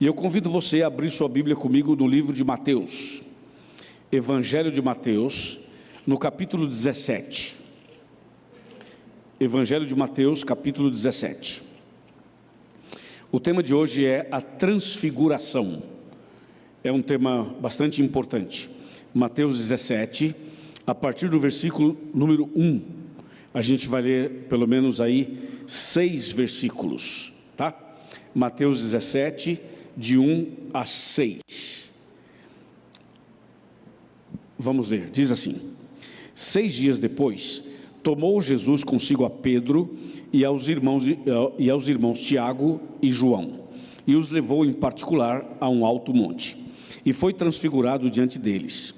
E eu convido você a abrir sua Bíblia comigo no livro de Mateus, Evangelho de Mateus, no capítulo 17. Evangelho de Mateus, capítulo 17. O tema de hoje é a transfiguração. É um tema bastante importante. Mateus 17, a partir do versículo número 1, a gente vai ler pelo menos aí 6 versículos, tá? Mateus 17, de 1 a 6. Vamos ler, diz assim: 6 dias depois, tomou Jesus consigo a Pedro e aos irmãos Tiago e João, e os levou em particular a um alto monte, e foi transfigurado diante deles.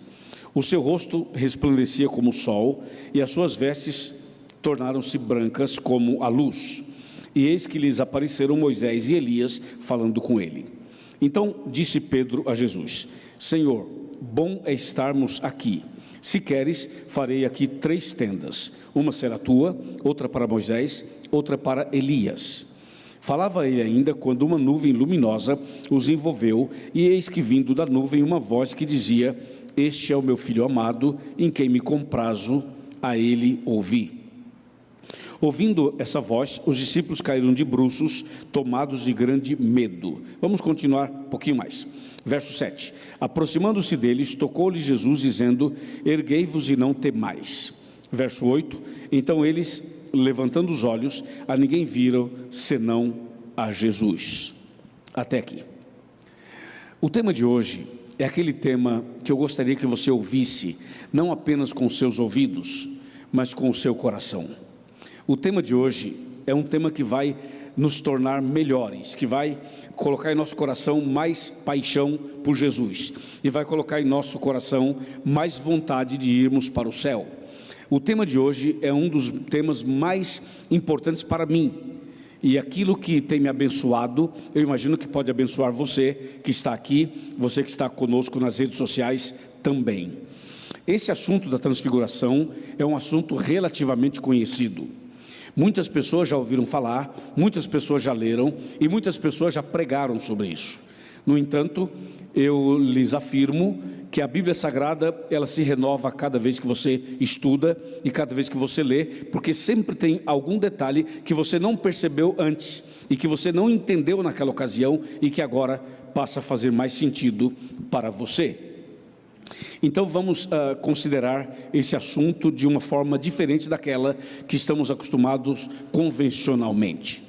O seu rosto resplandecia como o sol, e as suas vestes tornaram-se brancas como a luz. E eis que lhes apareceram Moisés e Elias falando com ele. Então disse Pedro a Jesus: Senhor, bom é estarmos aqui. Se queres, farei aqui 3 tendas. Uma será tua, outra para Moisés, outra para Elias. Falava ele ainda quando uma nuvem luminosa os envolveu, e eis que vindo da nuvem uma voz que dizia: Este é o meu filho amado, em quem me comprazo, a ele ouvi. Ouvindo essa voz, os discípulos caíram de bruços, tomados de grande medo. Vamos continuar um pouquinho mais. Verso 7. Aproximando-se deles, tocou-lhe Jesus, dizendo: Erguei-vos e não temais. Verso 8. Então eles, levantando os olhos, a ninguém viram, senão a Jesus. Até aqui. O tema de hoje é aquele tema que eu gostaria que você ouvisse, não apenas com os seus ouvidos, mas com o seu coração. O tema de hoje é um tema que vai nos tornar melhores, que vai colocar em nosso coração mais paixão por Jesus, e vai colocar em nosso coração mais vontade de irmos para o céu. O tema de hoje é um dos temas mais importantes para mim, e aquilo que tem me abençoado, eu imagino que pode abençoar você que está aqui, você que está conosco nas redes sociais também. Esse assunto da transfiguração é um assunto relativamente conhecido. Muitas pessoas já ouviram falar, muitas pessoas já leram e muitas pessoas já pregaram sobre isso. No entanto, eu lhes afirmo que a Bíblia Sagrada, ela se renova a cada vez que você estuda e cada vez que você lê, porque sempre tem algum detalhe que você não percebeu antes e que você não entendeu naquela ocasião e que agora passa a fazer mais sentido para você. Então vamos considerar esse assunto de uma forma diferente daquela que estamos acostumados convencionalmente.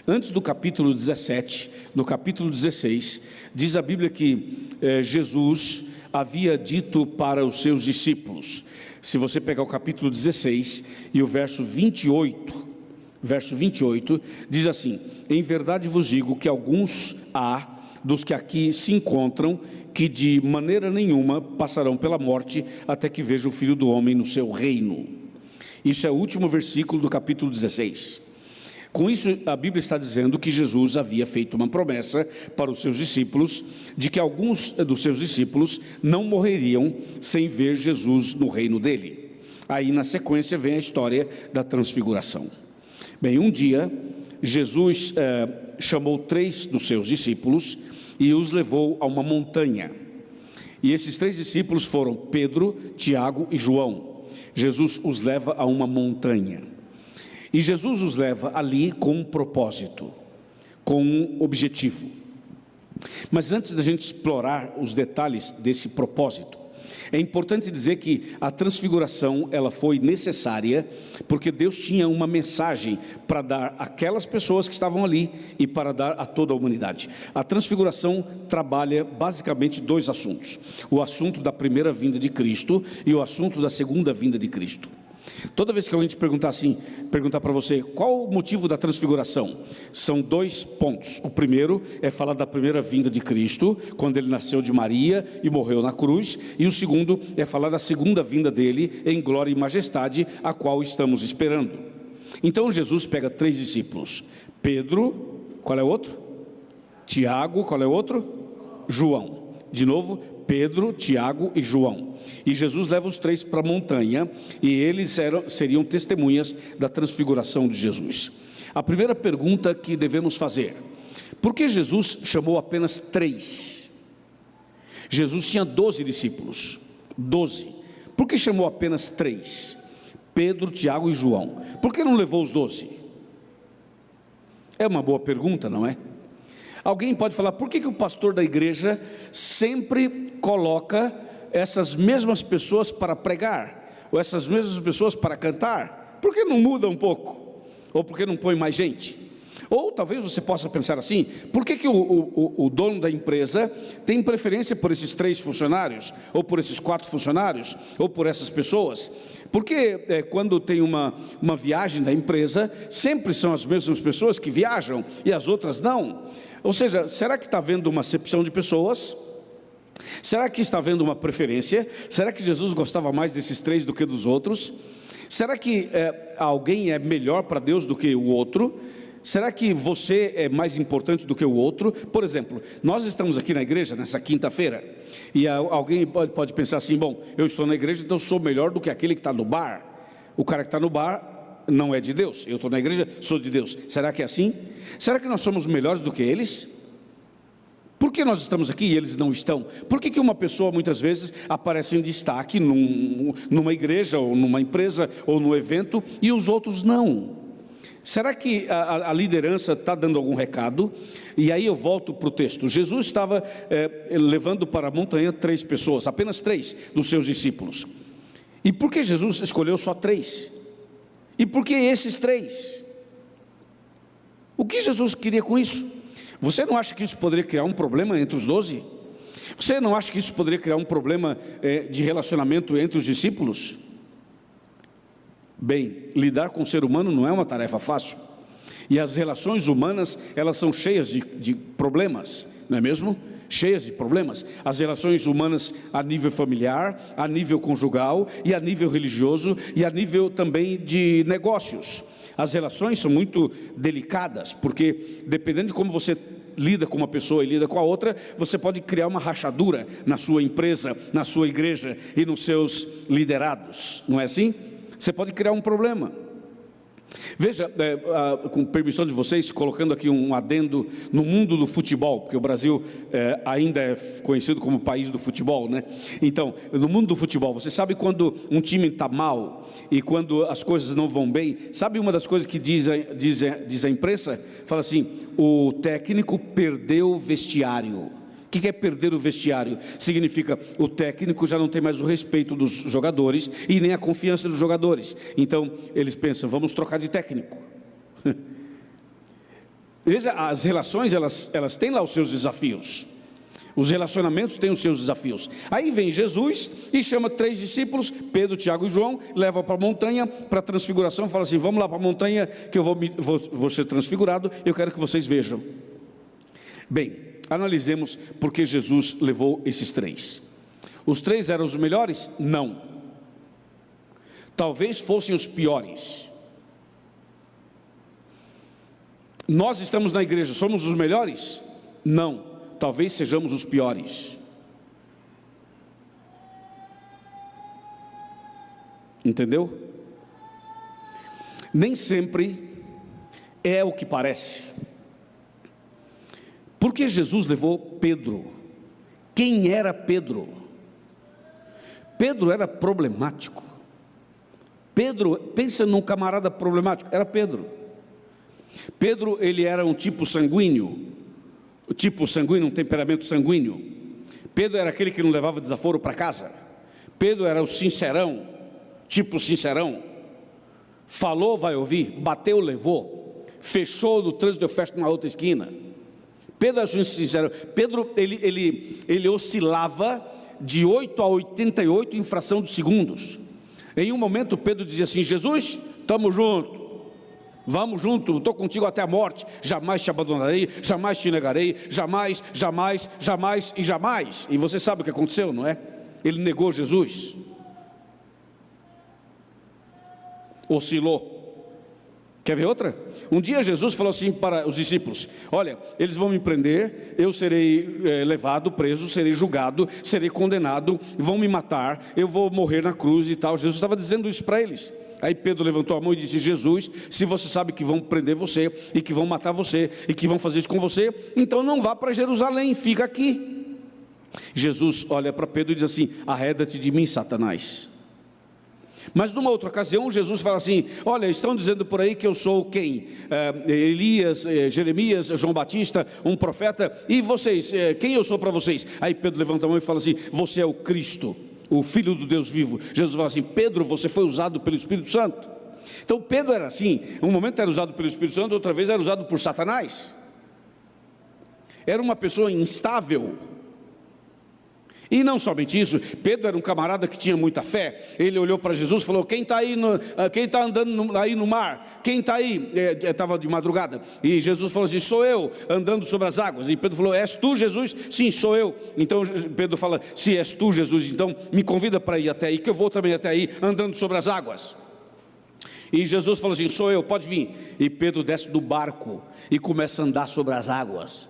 Antes do capítulo 17, no capítulo 16, diz a Bíblia que Jesus havia dito para os seus discípulos. Se você pegar o capítulo 16 e o verso 28, diz assim: Em verdade vos digo que alguns há dos que aqui se encontram, que de maneira nenhuma passarão pela morte, até que vejam o Filho do Homem no seu reino. Isso é o último versículo do capítulo 16. Com isso, a Bíblia está dizendo que Jesus havia feito uma promessa para os seus discípulos, de que alguns dos seus discípulos não morreriam sem ver Jesus no reino dele. Aí na sequência vem a história da transfiguração. Bem, um dia Jesus chamou 3 dos seus discípulos e os levou a uma montanha. E esses 3 discípulos foram Pedro, Tiago e João. Jesus os leva a uma montanha. E Jesus os leva ali com um propósito, com um objetivo. Mas antes da gente explorar os detalhes desse propósito, é importante dizer que a transfiguração, ela foi necessária, porque Deus tinha uma mensagem para dar àquelas pessoas que estavam ali e para dar a toda a humanidade. A transfiguração trabalha basicamente 2 assuntos: o assunto da primeira vinda de Cristo e o assunto da segunda vinda de Cristo. Toda vez que alguém te perguntar para você qual o motivo da transfiguração, são 2 pontos. O primeiro é falar da primeira vinda de Cristo, quando ele nasceu de Maria e morreu na cruz, e o segundo é falar da segunda vinda dele em glória e majestade, a qual estamos esperando. Então Jesus pega 3 discípulos: Pedro, qual é o outro? Tiago, qual é o outro? João. De novo, Pedro, Tiago e João. E Jesus leva os 3 para a montanha, e eles seriam testemunhas da transfiguração de Jesus. A primeira pergunta que devemos fazer: Por que Jesus chamou apenas 3? Jesus tinha 12 discípulos, 12. Por que chamou apenas 3? Pedro, Tiago e João. Por que não levou os 12? É uma boa pergunta, não é? Alguém pode falar, por que o pastor da igreja sempre coloca essas mesmas pessoas para pregar? Ou essas mesmas pessoas para cantar? Por que não muda um pouco? Ou por que não põe mais gente? Ou talvez você possa pensar assim, por que o dono da empresa tem preferência por esses 3 funcionários? Ou por esses 4 funcionários? Ou por essas pessoas? Porque quando tem uma viagem da empresa, sempre são as mesmas pessoas que viajam e as outras não. Ou seja, será que está havendo uma acepção de pessoas? Será que está havendo uma preferência? Será que Jesus gostava mais desses 3 do que dos outros? Será que alguém é melhor para Deus do que o outro? Será que você é mais importante do que o outro? Por exemplo, nós estamos aqui na igreja nessa quinta-feira, e alguém pode pensar assim, bom, eu estou na igreja, então eu sou melhor do que aquele que está no bar. O cara que está no bar não é de Deus, eu estou na igreja, sou de Deus. Será que é assim? Será que nós somos melhores do que eles? Por que nós estamos aqui e eles não estão? Por que uma pessoa muitas vezes aparece em destaque numa igreja, ou numa empresa, ou no evento, e os outros não? Será que a liderança está dando algum recado? E aí eu volto para o texto. Jesus estava levando para a montanha 3 pessoas, apenas 3 dos seus discípulos. E por que Jesus escolheu só 3? E por que esses 3? O que Jesus queria com isso? Você não acha que isso poderia criar um problema entre os 12? Você não acha que isso poderia criar um problema de relacionamento entre os discípulos? Bem, lidar com o ser humano não é uma tarefa fácil. E as relações humanas, elas são cheias de problemas, não é mesmo? Cheias de problemas. As relações humanas a nível familiar, a nível conjugal, e a nível religioso, e a nível também de negócios. As relações são muito delicadas, porque dependendo de como você lida com uma pessoa e lida com a outra, você pode criar uma rachadura na sua empresa, na sua igreja e nos seus liderados, não é assim? Você pode criar um problema. Veja, com permissão de vocês, colocando aqui um adendo no mundo do futebol, porque o Brasil ainda é conhecido como o país do futebol, né? Então, no mundo do futebol, você sabe quando um time está mal e quando as coisas não vão bem, sabe uma das coisas que diz a imprensa? Fala assim, o técnico perdeu o vestiário. O que é perder o vestiário? Significa o técnico já não tem mais o respeito dos jogadores e nem a confiança dos jogadores. Então eles pensam, vamos trocar de técnico. Veja, as relações elas têm lá os seus desafios. Os relacionamentos têm os seus desafios. Aí vem Jesus e chama 3 discípulos, Pedro, Tiago e João, leva para a montanha, para a transfiguração, fala assim, vamos lá para a montanha que eu vou ser transfigurado, eu quero que vocês vejam. Bem, analisemos por que Jesus levou esses 3. Os 3 eram os melhores? Não. Talvez fossem os piores. Nós estamos na igreja, somos os melhores? Não. Talvez sejamos os piores. Entendeu? Nem sempre é o que parece. Por que Jesus levou Pedro? Quem era Pedro? Pedro era problemático. Pedro, pensa num camarada problemático, era Pedro. Pedro, ele era um tipo sanguíneo, um temperamento sanguíneo. Pedro era aquele que não levava desaforo para casa. Pedro era o sincerão, tipo sincerão. Falou, vai ouvir, bateu, levou. Fechou no trânsito, eu fecho numa outra esquina. Pedro, sincero, Pedro ele oscilava de 8 a 88 em fração de segundos. Em um momento Pedro dizia assim, Jesus, estamos juntos, vamos juntos, estou contigo até a morte, jamais te abandonarei, jamais te negarei, jamais, jamais, jamais e jamais. E você sabe o que aconteceu, não é? Ele negou Jesus, oscilou. Quer ver outra? Um dia Jesus falou assim para os discípulos, olha, eles vão me prender, eu serei levado, preso, serei julgado, serei condenado, vão me matar, eu vou morrer na cruz e tal. Jesus estava dizendo isso para eles. Aí Pedro levantou a mão e disse: Jesus, se você sabe que vão prender você, e que vão matar você, e que vão fazer isso com você, então não vá para Jerusalém, fica aqui. Jesus olha para Pedro e diz assim: arreda-te de mim, Satanás. Mas numa outra ocasião, Jesus fala assim: olha, estão dizendo por aí que eu sou quem? Elias, Jeremias, João Batista, um profeta, e vocês, quem eu sou para vocês? Aí Pedro levanta a mão e fala assim: você é o Cristo, o Filho do Deus vivo. Jesus fala assim: Pedro, você foi usado pelo Espírito Santo. Então Pedro era assim, um momento era usado pelo Espírito Santo, outra vez era usado por Satanás. Era uma pessoa instável. E não somente isso, Pedro era um camarada que tinha muita fé. Ele olhou para Jesus e falou: quem está aí, quem está andando aí no mar? Quem está aí? Estava de madrugada. E Jesus falou assim: sou eu, andando sobre as águas. E Pedro falou: és tu, Jesus? Sim, sou eu. Então Pedro fala: se és tu, Jesus, então me convida para ir até aí, que eu vou também até aí, andando sobre as águas. E Jesus falou assim: sou eu, pode vir. E Pedro desce do barco e começa a andar sobre as águas.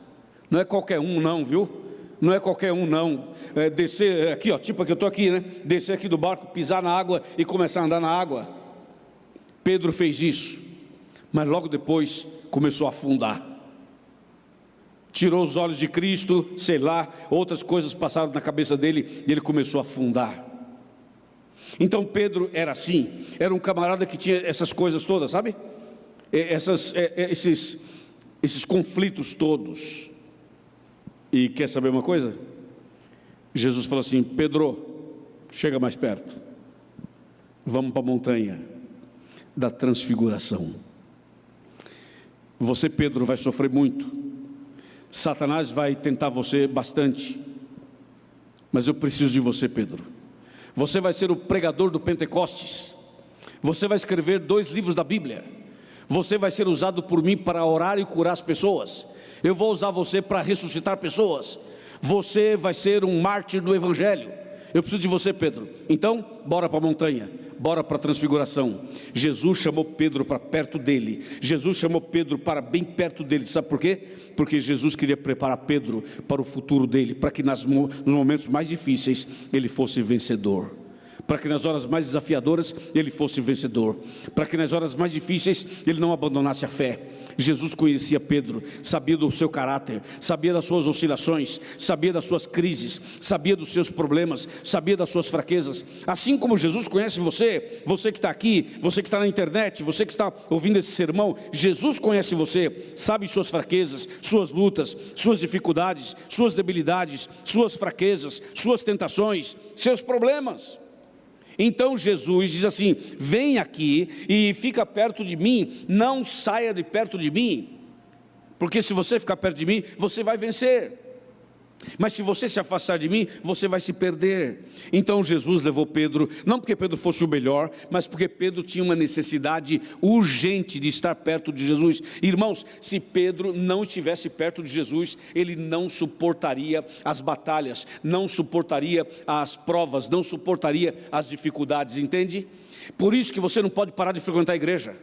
Não é qualquer um não, viu? Não é qualquer um não, descer aqui, ó, tipo que eu estou aqui, né? Descer aqui do barco, pisar na água e começar a andar na água. Pedro fez isso, mas logo depois começou a afundar. Tirou os olhos de Cristo, sei lá, outras coisas passaram na cabeça dele e ele começou a afundar. Então Pedro era assim, era um camarada que tinha essas coisas todas, sabe? Esses conflitos todos. E quer saber uma coisa? Jesus falou assim: Pedro, chega mais perto, vamos para a montanha da transfiguração. Você, Pedro, vai sofrer muito, Satanás vai tentar você bastante, mas eu preciso de você, Pedro. Você vai ser o pregador do Pentecostes, você vai escrever 2 livros da Bíblia, você vai ser usado por mim para orar e curar as pessoas. Eu vou usar você para ressuscitar pessoas. Você vai ser um mártir do Evangelho. Eu preciso de você, Pedro. Então, bora para a montanha, bora para a transfiguração. Jesus chamou Pedro para perto dele. Jesus chamou Pedro para bem perto dele. Sabe por quê? Porque Jesus queria preparar Pedro para o futuro dele, para que nos momentos mais difíceis ele fosse vencedor, para que nas horas mais desafiadoras ele fosse vencedor, para que nas horas mais difíceis ele não abandonasse a fé. Jesus conhecia Pedro, sabia do seu caráter, sabia das suas oscilações, sabia das suas crises, sabia dos seus problemas, sabia das suas fraquezas. Assim como Jesus conhece você, você que está aqui, você que está na internet, você que está ouvindo esse sermão, Jesus conhece você, sabe suas fraquezas, suas lutas, suas dificuldades, suas debilidades, suas fraquezas, suas tentações, seus problemas. Então Jesus diz assim: vem aqui e fica perto de mim, não saia de perto de mim, porque se você ficar perto de mim, você vai vencer. Mas se você se afastar de mim, você vai se perder. Então Jesus levou Pedro, não porque Pedro fosse o melhor, mas porque Pedro tinha uma necessidade urgente de estar perto de Jesus. Irmãos, se Pedro não estivesse perto de Jesus, ele não suportaria as batalhas, não suportaria as provas, não suportaria as dificuldades, entende? Por isso que você não pode parar de frequentar a igreja.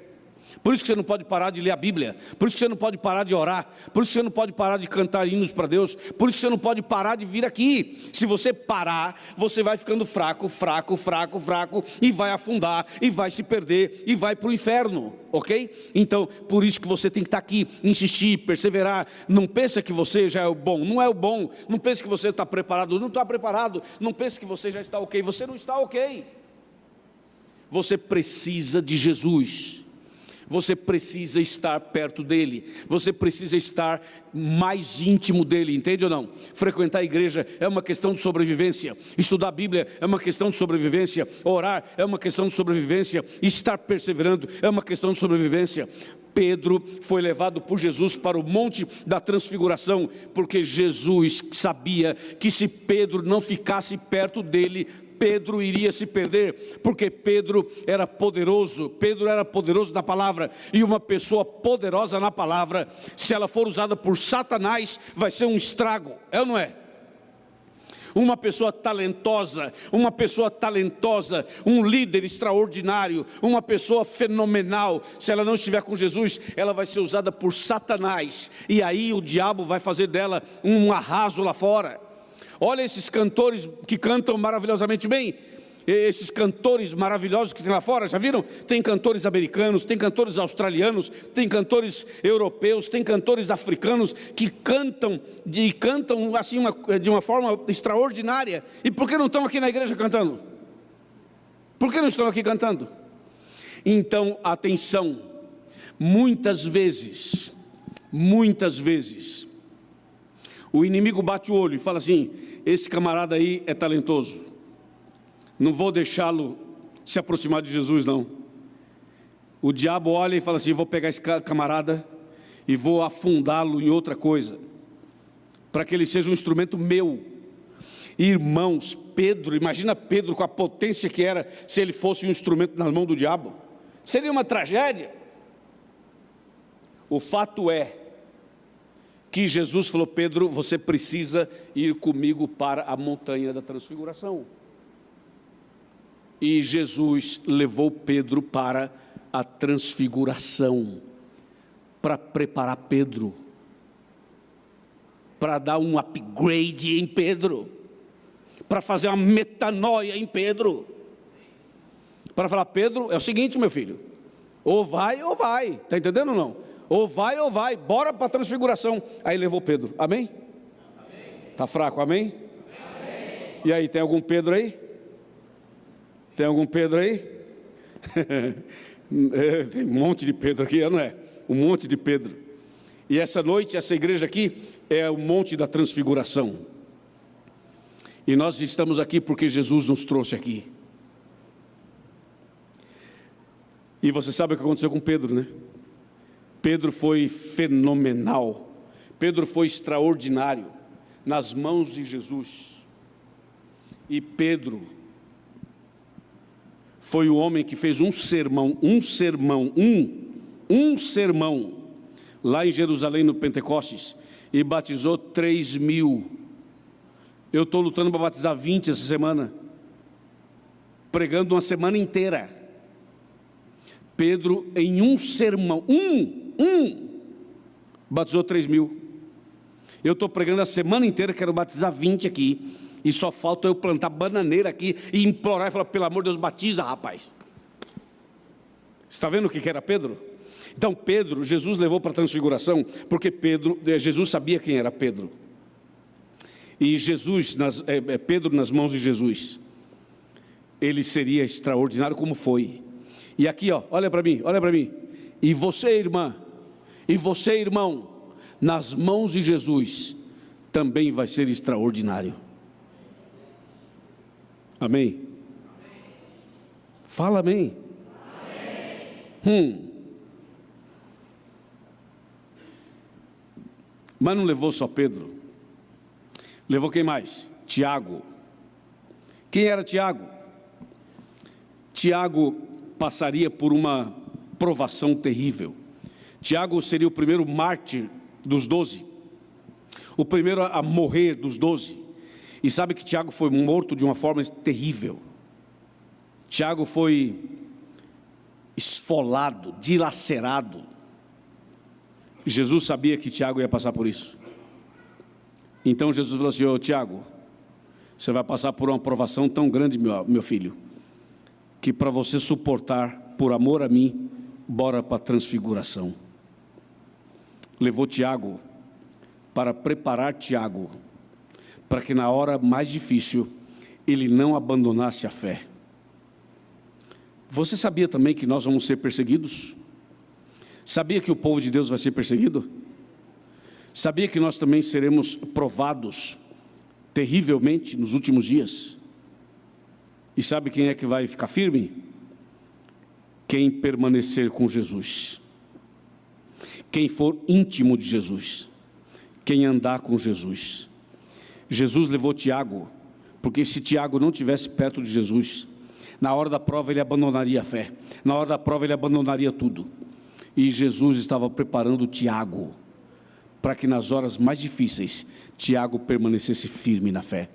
Por isso que você não pode parar de ler a Bíblia, por isso que você não pode parar de orar, por isso que você não pode parar de cantar hinos para Deus, por isso que você não pode parar de vir aqui. Se você parar, você vai ficando fraco, e vai afundar, e vai se perder, e vai para o inferno, ok? Então, por isso que você tem que estar aqui, insistir, perseverar. Não pensa que você já é o bom, não é o bom. Não pense que você está preparado, não está preparado. Não pense que você já está ok, você não está ok. Você precisa de Jesus. Você precisa estar perto dele, você precisa estar mais íntimo dele, entende ou não? Frequentar a igreja é uma questão de sobrevivência, estudar a Bíblia é uma questão de sobrevivência, orar é uma questão de sobrevivência, estar perseverando é uma questão de sobrevivência. Pedro foi levado por Jesus para o monte da transfiguração, porque Jesus sabia que se Pedro não ficasse perto dele, Pedro iria se perder, porque Pedro era poderoso na palavra, e uma pessoa poderosa na palavra, se ela for usada por Satanás, vai ser um estrago, é ou não é? Uma pessoa talentosa, um líder extraordinário, uma pessoa fenomenal, se ela não estiver com Jesus, ela vai ser usada por Satanás, e aí o diabo vai fazer dela um arraso lá fora. Olha esses cantores que cantam maravilhosamente bem, esses cantores maravilhosos que tem lá fora, já viram? Tem cantores americanos, tem cantores australianos, tem cantores europeus, tem cantores africanos que cantam assim de uma forma extraordinária. E por que não estão aqui na igreja cantando? Por que não estão aqui cantando? Então, atenção, muitas vezes, o inimigo bate o olho e fala assim: esse camarada aí é talentoso, não vou deixá-lo se aproximar de Jesus não. O diabo olha e fala assim: vou pegar esse camarada e vou afundá-lo em outra coisa, para que ele seja um instrumento meu. Irmãos, Pedro, imagina Pedro com a potência que era, se ele fosse um instrumento na mão do diabo, seria uma tragédia. O fato é que Jesus falou: Pedro, você precisa ir comigo para a montanha da transfiguração. E Jesus levou Pedro para a transfiguração, para preparar Pedro, para dar um upgrade em Pedro, para fazer uma metanoia em Pedro, para falar: Pedro, é o seguinte, meu filho, ou vai, está entendendo ou não? Ou vai, bora para a transfiguração. Aí levou Pedro, amém? Está fraco, amém? Amém? E aí, tem algum Pedro aí? Tem algum Pedro aí? Tem um monte de Pedro aqui, não é? Um monte de Pedro. E essa noite, essa igreja aqui é o monte da transfiguração. E nós estamos aqui porque Jesus nos trouxe aqui. E você sabe o que aconteceu com Pedro, né? Pedro foi fenomenal, Pedro foi extraordinário nas mãos de Jesus. E Pedro foi o homem que fez um sermão lá em Jerusalém no Pentecostes, e batizou 3.000. Eu estou lutando para batizar 20 essa semana, pregando uma semana inteira. Pedro, em um sermão, batizou 3.000. Eu estou pregando a semana inteira, quero batizar 20 aqui, e só falta eu plantar bananeira aqui e implorar e falar: pelo amor de Deus, batiza, rapaz. Está vendo o que era Pedro? Então Pedro, Jesus levou para a transfiguração, porque Jesus sabia quem era Pedro. E Pedro nas mãos de Jesus, ele seria extraordinário como foi. E aqui, olha para mim. E você, irmã, e você, irmão, nas mãos de Jesus, também vai ser extraordinário. Amém? Fala amém. Mas não levou só Pedro. Levou quem mais? Tiago. Quem era Tiago? Tiago passaria por uma provação terrível. Tiago seria o primeiro mártir dos 12, o primeiro a morrer dos 12. E sabe que Tiago foi morto de uma forma terrível. Tiago foi esfolado, dilacerado. Jesus sabia que Tiago ia passar por isso. Então Jesus falou assim: ô Tiago, você vai passar por uma provação tão grande, meu filho, que para você suportar, por amor a mim, bora para a transfiguração. Levou Tiago para preparar Tiago, para que na hora mais difícil, ele não abandonasse a fé. Você sabia também que nós vamos ser perseguidos? Sabia que o povo de Deus vai ser perseguido? Sabia que nós também seremos provados terrivelmente nos últimos dias? E sabe quem é que vai ficar firme? Quem permanecer com Jesus, quem for íntimo de Jesus, quem andar com Jesus. Jesus levou Tiago, porque se Tiago não estivesse perto de Jesus, na hora da prova ele abandonaria a fé, na hora da prova ele abandonaria tudo. E Jesus estava preparando Tiago, para que nas horas mais difíceis, Tiago permanecesse firme na fé.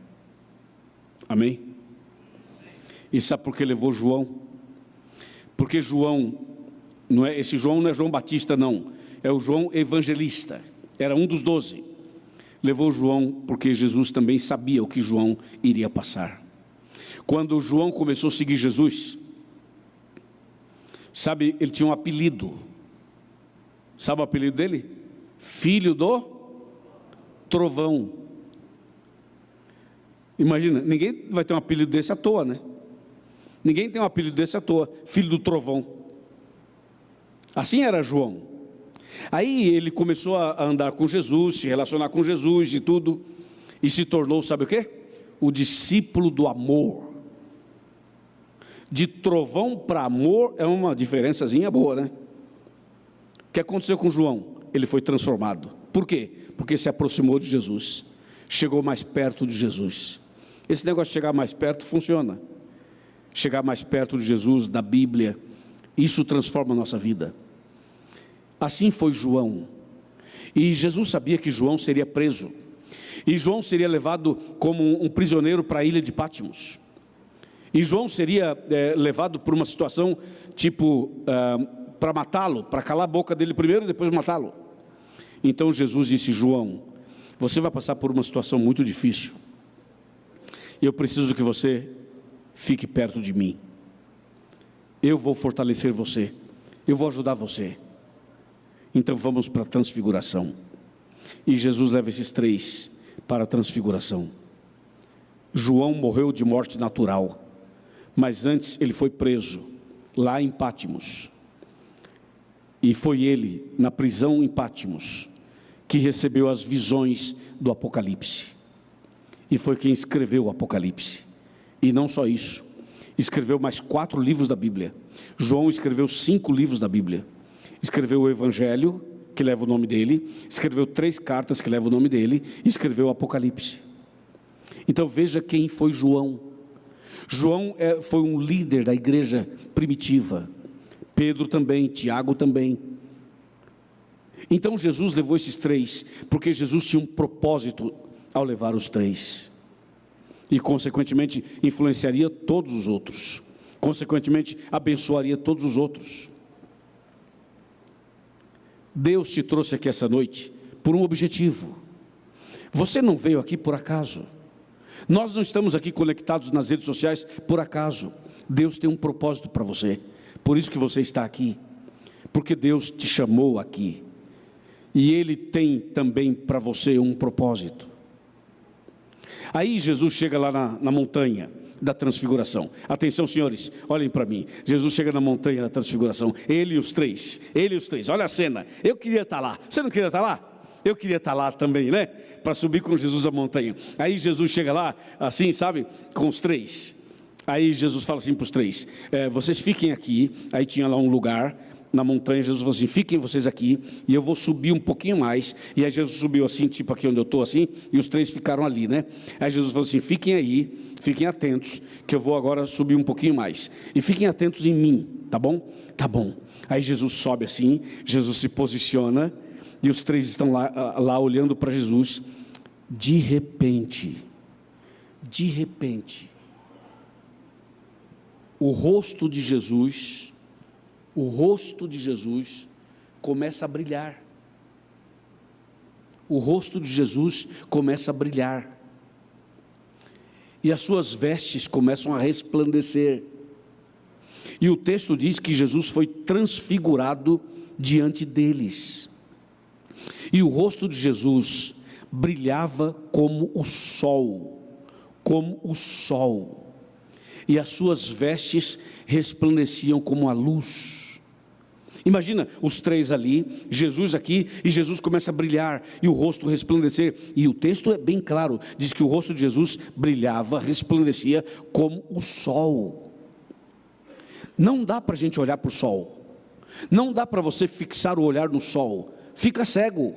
Amém? E sabe por que levou João? Porque João, esse João não é João Batista não, é o João Evangelista, era um dos 12. Levou João porque Jesus também sabia o que João iria passar. Quando João começou a seguir Jesus, sabe, ele tinha um apelido. Sabe o apelido dele? Filho do Trovão. Imagina, ninguém vai ter um apelido desse à toa, né? Ninguém tem um apelido desse à toa, filho do trovão. Assim era João. Aí ele começou a andar com Jesus, se relacionar com Jesus e tudo, e se tornou, sabe o quê? O discípulo do amor. De trovão para amor é uma diferençazinha boa, né? O que aconteceu com João? Ele foi transformado. Por quê? Porque se aproximou de Jesus, chegou mais perto de Jesus. Esse negócio de chegar mais perto funciona. Chegar mais perto de Jesus, da Bíblia, isso transforma a nossa vida. Assim foi João. E Jesus sabia que João seria preso. E João seria levado como um prisioneiro para a ilha de Pátimos. E João seria levado por uma situação tipo para matá-lo, para calar a boca dele primeiro e depois matá-lo. Então Jesus disse: João, você vai passar por uma situação muito difícil. E eu preciso que você fique perto de mim. Eu vou fortalecer você. Eu vou ajudar você. Então vamos para a transfiguração. E Jesus leva esses 3 para a transfiguração. João morreu de morte natural, mas antes ele foi preso lá em Pátimos. E foi ele, na prisão em Pátimos, que recebeu as visões do Apocalipse. E foi quem escreveu o Apocalipse. E não só isso, escreveu mais 4 livros da Bíblia. João escreveu 5 livros da Bíblia. Escreveu o Evangelho, que leva o nome dele, escreveu 3 cartas que levam o nome dele, e escreveu o Apocalipse. Então veja quem foi João. João foi um líder da igreja primitiva. Pedro também, Tiago também. Então Jesus levou esses 3, porque Jesus tinha um propósito ao levar os 3. E consequentemente influenciaria todos os outros. Consequentemente abençoaria todos os outros. Deus te trouxe aqui essa noite por um objetivo. Você não veio aqui por acaso. Nós não estamos aqui conectados nas redes sociais por acaso. Deus tem um propósito para você. Por isso que você está aqui. Porque Deus te chamou aqui. E Ele tem também para você um propósito. Aí Jesus chega lá na montanha da transfiguração. Atenção, senhores, olhem para mim. Jesus chega na montanha da transfiguração. Ele e os 3. Olha a cena. Eu queria estar lá. Você não queria estar lá? Eu queria estar lá também, né? Para subir com Jesus a montanha. Aí Jesus chega lá, assim, sabe? Com os 3. Aí Jesus fala assim para os 3. Vocês fiquem aqui. Aí tinha lá um lugar na montanha. Jesus falou assim: fiquem vocês aqui, e eu vou subir um pouquinho mais. E aí Jesus subiu assim, tipo aqui onde eu estou assim, e os 3 ficaram ali, né? Aí Jesus falou assim: fiquem aí, fiquem atentos, que eu vou agora subir um pouquinho mais. E fiquem atentos em mim, tá bom? Tá bom. Aí Jesus sobe assim, Jesus se posiciona, e os 3 estão lá olhando para Jesus. De repente, o rosto de Jesus começa a brilhar. O rosto de Jesus começa a brilhar. E as suas vestes começam a resplandecer. E o texto diz que Jesus foi transfigurado diante deles. E o rosto de Jesus brilhava como o sol. E as suas vestes resplandeciam como a luz. Imagina os 3 ali, Jesus aqui, e Jesus começa a brilhar, e o rosto resplandecer. E o texto é bem claro, diz que o rosto de Jesus brilhava, resplandecia como o sol. Não dá para a gente olhar para o sol. Não dá para você fixar o olhar no sol. Fica cego.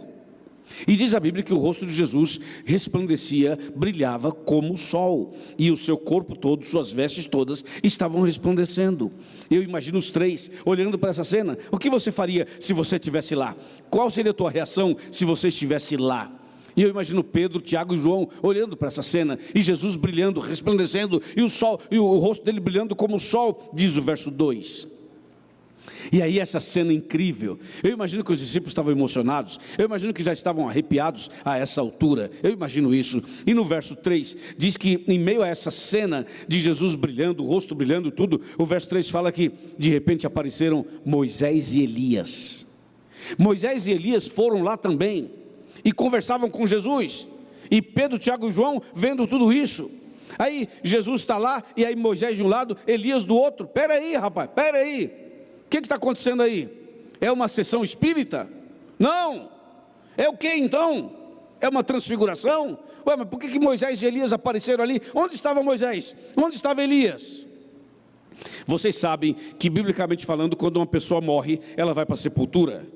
E diz a Bíblia que o rosto de Jesus resplandecia, brilhava como o sol, e o seu corpo todo, suas vestes todas estavam resplandecendo. Eu imagino os 3 olhando para essa cena. O que você faria se você estivesse lá? Qual seria a tua reação se você estivesse lá? E eu imagino Pedro, Tiago e João olhando para essa cena, e Jesus brilhando, resplandecendo, e o sol, e o rosto dele brilhando como o sol, diz o verso 2. E aí essa cena incrível, eu imagino que os discípulos estavam emocionados, eu imagino que já estavam arrepiados a essa altura, eu imagino isso. E no verso 3, diz que em meio a essa cena de Jesus brilhando, o rosto brilhando, tudo, o verso 3 fala que de repente apareceram Moisés e Elias. Moisés e Elias foram lá também, e conversavam com Jesus, e Pedro, Tiago e João vendo tudo isso. Aí Jesus está lá, e aí Moisés de um lado, Elias do outro. Espera aí, rapaz, espera aí. O que está acontecendo aí? É uma sessão espírita? Não. É o que então? É uma transfiguração? Ué, mas por que Moisés e Elias apareceram ali? Onde estava Moisés? Onde estava Elias? Vocês sabem que, biblicamente falando, quando uma pessoa morre, ela vai para a sepultura,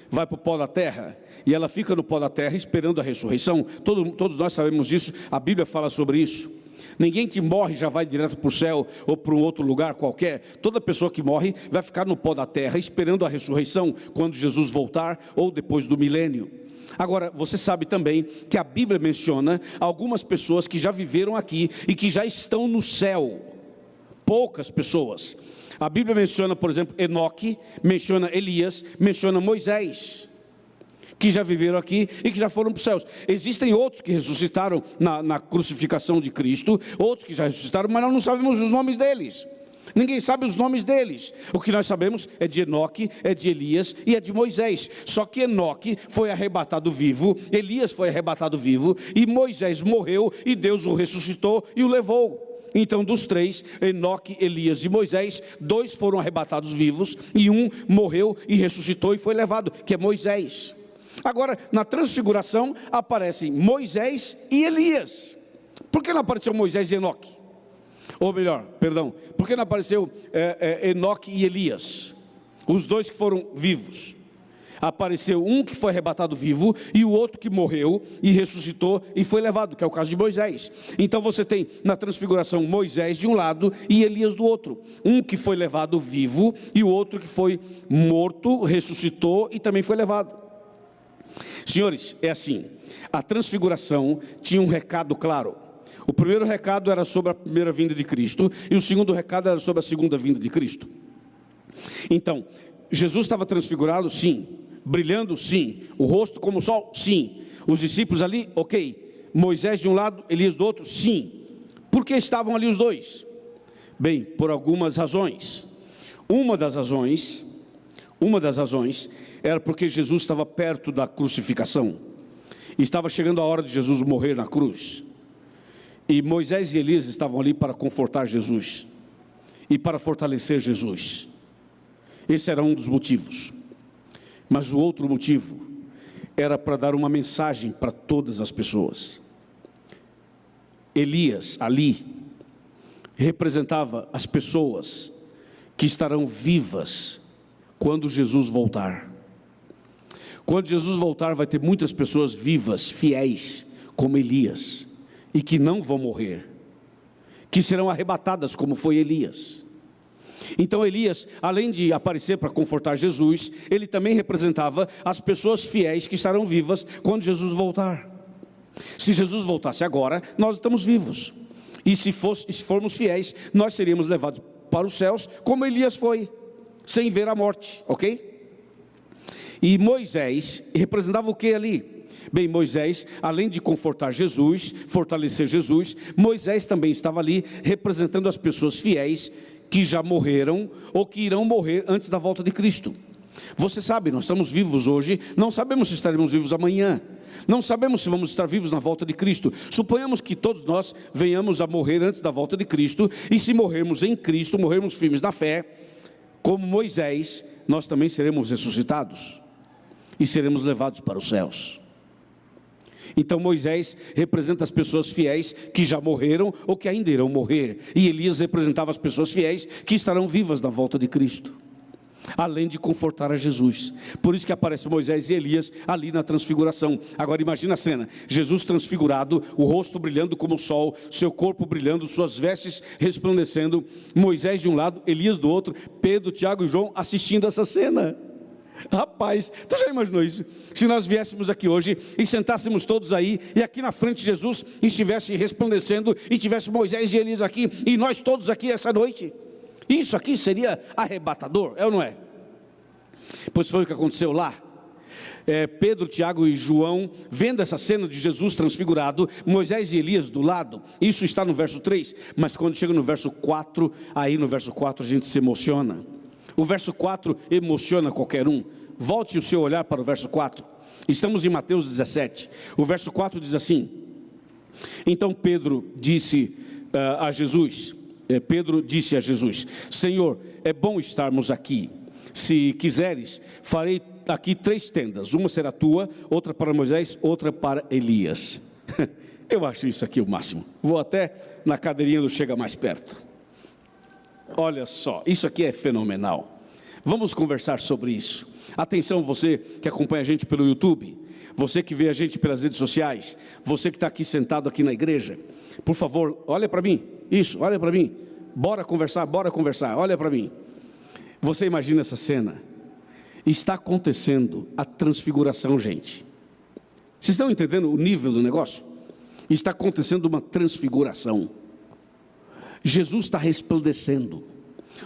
vai para o pó da terra, e ela fica no pó da terra esperando a ressurreição. Todos nós sabemos disso, a Bíblia fala sobre isso. Ninguém que morre já vai direto para o céu ou para um outro lugar qualquer. Toda pessoa que morre vai ficar no pó da terra esperando a ressurreição, quando Jesus voltar ou depois do milênio. Agora, você sabe também que a Bíblia menciona algumas pessoas que já viveram aqui e que já estão no céu. Poucas pessoas. A Bíblia menciona, por exemplo, Enoque, menciona Elias, menciona Moisés, que já viveram aqui e que já foram para os céus. Existem outros que ressuscitaram na crucificação de Cristo, outros que já ressuscitaram, mas nós não sabemos os nomes deles. Ninguém sabe os nomes deles. O que nós sabemos é de Enoque, é de Elias e é de Moisés. Só que Enoque foi arrebatado vivo, Elias foi arrebatado vivo, e Moisés morreu e Deus o ressuscitou e o levou. Então, dos três, Enoque, Elias e Moisés, 2 foram arrebatados vivos e 1 morreu e ressuscitou e foi levado, que é Moisés. Agora, na transfiguração, aparecem Moisés e Elias. Por que não apareceu Moisés e Enoque? Ou melhor, perdão, por que não apareceu Enoque e Elias? Os 2 que foram vivos. Apareceu um que foi arrebatado vivo e o outro que morreu e ressuscitou e foi levado, que é o caso de Moisés. Então você tem na transfiguração Moisés de um lado e Elias do outro. Um que foi levado vivo e o outro que foi morto, ressuscitou e também foi levado. Senhores, é assim, a transfiguração tinha um recado claro. O primeiro recado era sobre a primeira vinda de Cristo, e o segundo recado era sobre a segunda vinda de Cristo. Então, Jesus estava transfigurado? Sim. Brilhando? Sim. O rosto como o sol? Sim. Os discípulos ali? Ok. Moisés de um lado, Elias do outro? Sim. Por que estavam ali os 2? Bem, por algumas razões. Uma das razões era porque Jesus estava perto da crucificação. Estava chegando a hora de Jesus morrer na cruz. E Moisés e Elias estavam ali para confortar Jesus e para fortalecer Jesus. Esse era um dos motivos. Mas o outro motivo era para dar uma mensagem para todas as pessoas. Elias ali representava as pessoas que estarão vivas quando Jesus voltar. Quando Jesus voltar, vai ter muitas pessoas vivas, fiéis, como Elias, e que não vão morrer, que serão arrebatadas como foi Elias. Então Elias, além de aparecer para confortar Jesus, ele também representava as pessoas fiéis que estarão vivas quando Jesus voltar. Se Jesus voltasse agora, nós estamos vivos, e se formos fiéis, nós seríamos levados para os céus, como Elias foi, sem ver a morte, ok? E Moisés representava o que ali? Bem, Moisés, além de confortar Jesus, fortalecer Jesus, Moisés também estava ali representando as pessoas fiéis que já morreram ou que irão morrer antes da volta de Cristo. Você sabe, nós estamos vivos hoje, não sabemos se estaremos vivos amanhã, não sabemos se vamos estar vivos na volta de Cristo. Suponhamos que todos nós venhamos a morrer antes da volta de Cristo, e se morrermos em Cristo, morrermos firmes na fé, como Moisés, nós também seremos ressuscitados e seremos levados para os céus. Então Moisés representa as pessoas fiéis que já morreram ou que ainda irão morrer, e Elias representava as pessoas fiéis que estarão vivas na volta de Cristo, além de confortar a Jesus. Por isso que aparece Moisés e Elias ali na transfiguração. Agora imagina a cena, Jesus transfigurado, o rosto brilhando como o sol, seu corpo brilhando, suas vestes resplandecendo, Moisés de um lado, Elias do outro, Pedro, Tiago e João assistindo essa cena. Rapaz, tu já imaginou isso? Se nós viéssemos aqui hoje e sentássemos todos aí, e aqui na frente de Jesus estivesse resplandecendo, e tivesse Moisés e Elias aqui, e nós todos aqui essa noite, isso aqui seria arrebatador, é ou não é? Pois foi o que aconteceu lá. Pedro, Tiago e João, vendo essa cena de Jesus transfigurado, Moisés e Elias do lado, isso está no verso 3, mas quando chega no verso 4, aí no verso 4 a gente se emociona. O verso 4 emociona qualquer um. Volte o seu olhar para o verso 4, estamos em Mateus 17, o verso 4 diz assim: então Pedro disse a Jesus, Senhor, é bom estarmos aqui, se quiseres, farei aqui 3 tendas, uma será tua, outra para Moisés, outra para Elias. Eu acho isso aqui o máximo. Vou até na cadeirinha do Chega Mais Perto. Olha só, isso aqui é fenomenal. Vamos conversar sobre isso. Atenção, você que acompanha a gente pelo YouTube, você que vê a gente pelas redes sociais, você que está aqui sentado aqui na igreja, por favor, olha para mim, isso, olha para mim, bora conversar, olha para mim. Você imagina essa cena? Está acontecendo a transfiguração, gente. Vocês estão entendendo o nível do negócio? Está acontecendo uma transfiguração. Jesus está resplandecendo,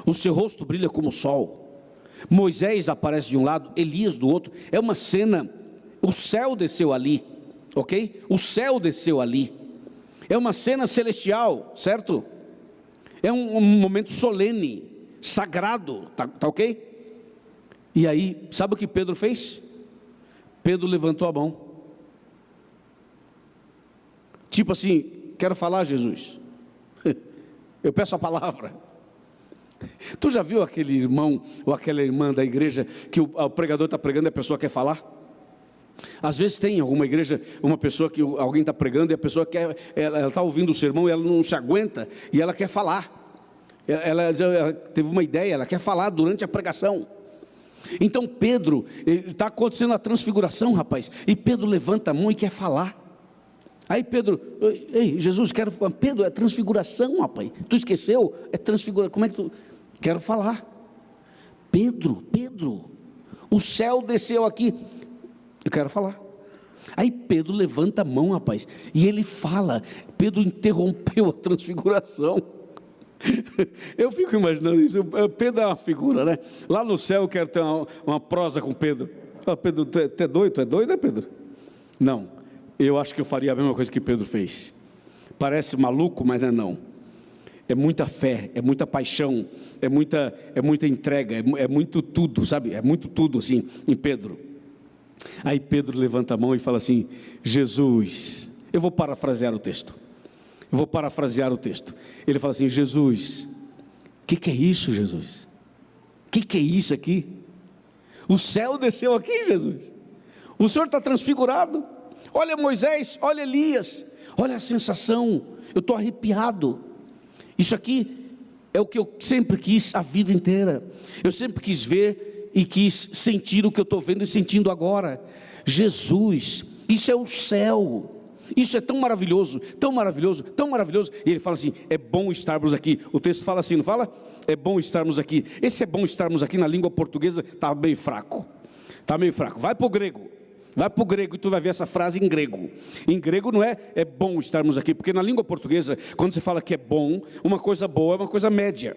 o seu rosto brilha como o sol. Moisés aparece de um lado, Elias do outro. É uma cena, o céu desceu ali, ok? O céu desceu ali. É uma cena celestial, certo? É um momento solene, sagrado, tá ok? E aí, sabe o que Pedro fez? Pedro levantou a mão. Tipo assim, quero falar, Jesus. Eu peço a palavra. Tu já viu aquele irmão ou aquela irmã da igreja que o pregador está pregando e a pessoa quer falar? Às vezes tem em alguma igreja uma pessoa que alguém está pregando e a pessoa ela está ouvindo o sermão e ela não se aguenta e ela quer falar. Ela teve uma ideia, ela quer falar durante a pregação. Então Pedro, está acontecendo a transfiguração, rapaz, e Pedro levanta a mão e quer falar. Aí Pedro, ei, Jesus, quero falar. Pedro, é transfiguração, rapaz, tu esqueceu? É transfiguração, como é que tu... Quero falar. Pedro, o céu desceu aqui, eu quero falar. Aí Pedro levanta a mão, rapaz, e ele fala. Pedro interrompeu a transfiguração. Eu fico imaginando isso. Pedro é uma figura, né? Lá no céu eu quero ter uma prosa com Pedro. Pedro, tu é doido? Tu é doido, né, Pedro? Não, eu acho que eu faria a mesma coisa que Pedro fez. Parece maluco, mas não. É muita fé, é muita paixão, é muita entrega, é muito tudo, sabe? É muito tudo assim em Pedro. Aí Pedro levanta a mão e fala assim: Jesus, eu vou parafrasear o texto. Ele fala assim: Jesus, o que é isso, Jesus? O que é isso aqui? O céu desceu aqui, Jesus. O Senhor está transfigurado. Olha Moisés, olha Elias, olha a sensação. Eu estou arrepiado. Isso aqui é o que eu sempre quis a vida inteira. Eu sempre quis ver e quis sentir o que eu estou vendo e sentindo agora. Jesus, isso é o céu. Isso é tão maravilhoso, tão maravilhoso, tão maravilhoso. E ele fala assim: é bom estarmos aqui. O texto fala assim, não fala? É bom estarmos aqui. Esse é bom estarmos aqui na língua portuguesa está bem fraco. Está meio fraco. Vai para o grego e tu vai ver essa frase em grego. Em grego não é bom estarmos aqui, porque na língua portuguesa, quando você fala que é bom, uma coisa boa é uma coisa média.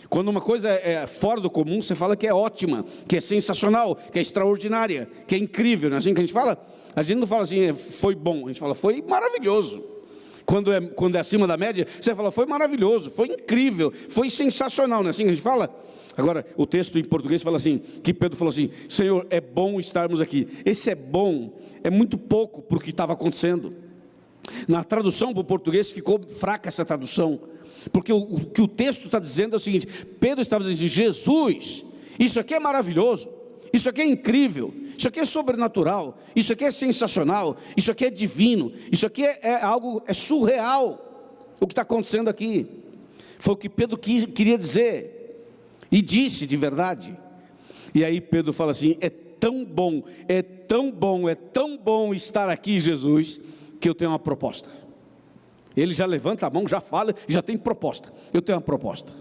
Quando uma coisa é fora do comum, você fala que é ótima, que é sensacional, que é extraordinária, que é incrível. Não é assim que a gente fala? A gente não fala assim, foi bom, a gente fala, foi maravilhoso. Quando é acima da média, você fala, foi maravilhoso, foi incrível, foi sensacional, não é assim que a gente fala? Agora, o texto em português fala assim, que Pedro falou assim: Senhor, é bom estarmos aqui. Esse é bom, é muito pouco para o que estava acontecendo. Na tradução para o português ficou fraca essa tradução, porque o que o texto está dizendo é o seguinte: Pedro estava dizendo, Jesus, isso aqui é maravilhoso, isso aqui é incrível, isso aqui é sobrenatural, isso aqui é sensacional, isso aqui é divino, isso aqui é algo, é surreal, o que está acontecendo aqui. Foi o que Pedro queria dizer, e disse de verdade. E aí Pedro fala assim: é tão bom, é tão bom, é tão bom estar aqui, Jesus, que eu tenho uma proposta. Ele já levanta a mão, já fala, já tem proposta. Eu tenho uma proposta.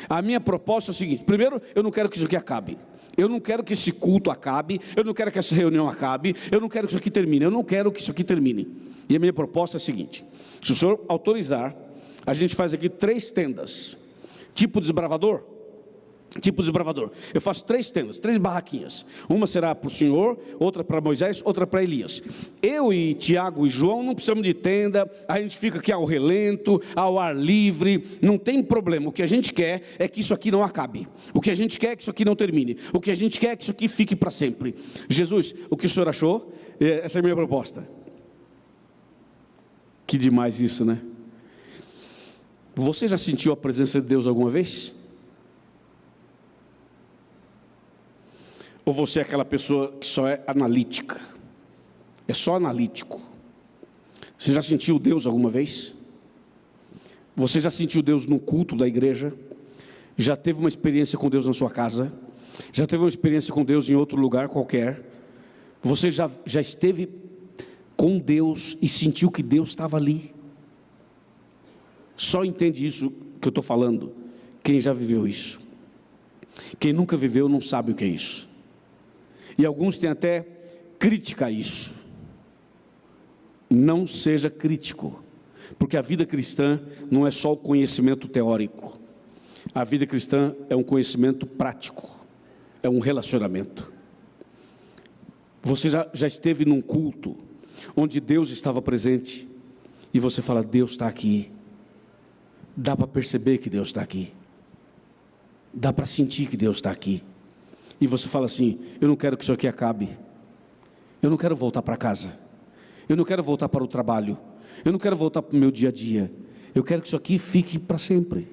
A minha proposta é o seguinte: primeiro, eu não quero que isso aqui acabe. Eu não quero que esse culto acabe. Eu não quero que essa reunião acabe. Eu não quero que isso aqui termine. Eu não quero que isso aqui termine. E a minha proposta é a seguinte: se o Senhor autorizar, a gente faz aqui 3 tendas, tipo desbravador. tipo desbravador. Eu faço 3 tendas, 3 barraquinhas. Uma será para o Senhor, outra para Moisés, outra para Elias. Eu e Tiago e João não precisamos de tenda, a gente fica aqui ao relento, ao ar livre, não tem problema. O que a gente quer é que isso aqui não acabe. O que a gente quer é que isso aqui não termine. O que a gente quer é que isso aqui fique para sempre. Jesus, o que o Senhor achou? Essa é a minha proposta. Que demais isso, né? Você já sentiu a presença de Deus alguma vez? Ou você é aquela pessoa que só é analítica? É só analítico. Você já sentiu Deus alguma vez? Você já sentiu Deus no culto da igreja? Já teve uma experiência com Deus na sua casa? Já teve uma experiência com Deus em outro lugar qualquer? Você já esteve com Deus e sentiu que Deus estava ali? Só entende isso que eu estou falando quem já viveu isso. Quem nunca viveu não sabe o que é isso. E alguns têm até crítica a isso. Não seja crítico, porque a vida cristã não é só o conhecimento teórico. A vida cristã é um conhecimento prático, é um relacionamento. Você já esteve num culto onde Deus estava presente e você fala, Deus está aqui. Dá para perceber que Deus está aqui. Dá para sentir que Deus está aqui. E você fala assim, eu não quero que isso aqui acabe. Eu não quero voltar para casa. Eu não quero voltar para o trabalho. Eu não quero voltar para o meu dia a dia. Eu quero que isso aqui fique para sempre.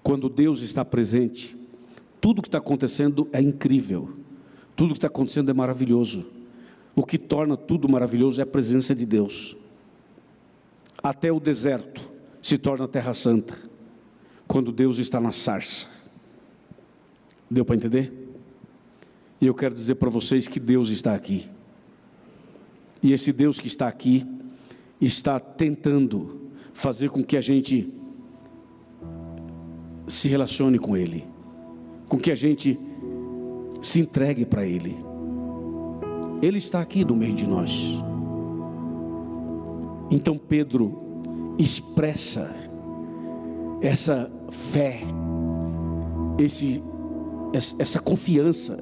Quando Deus está presente, tudo que está acontecendo é incrível. Tudo que está acontecendo é maravilhoso. O que torna tudo maravilhoso é a presença de Deus. Até o deserto se torna terra santa, quando Deus está na sarça. Deu para entender? E eu quero dizer para vocês que Deus está aqui. E esse Deus que está aqui, está tentando fazer com que a gente se relacione com Ele, com que a gente se entregue para Ele. Ele está aqui no meio de nós. Então Pedro expressa essa fé, essa confiança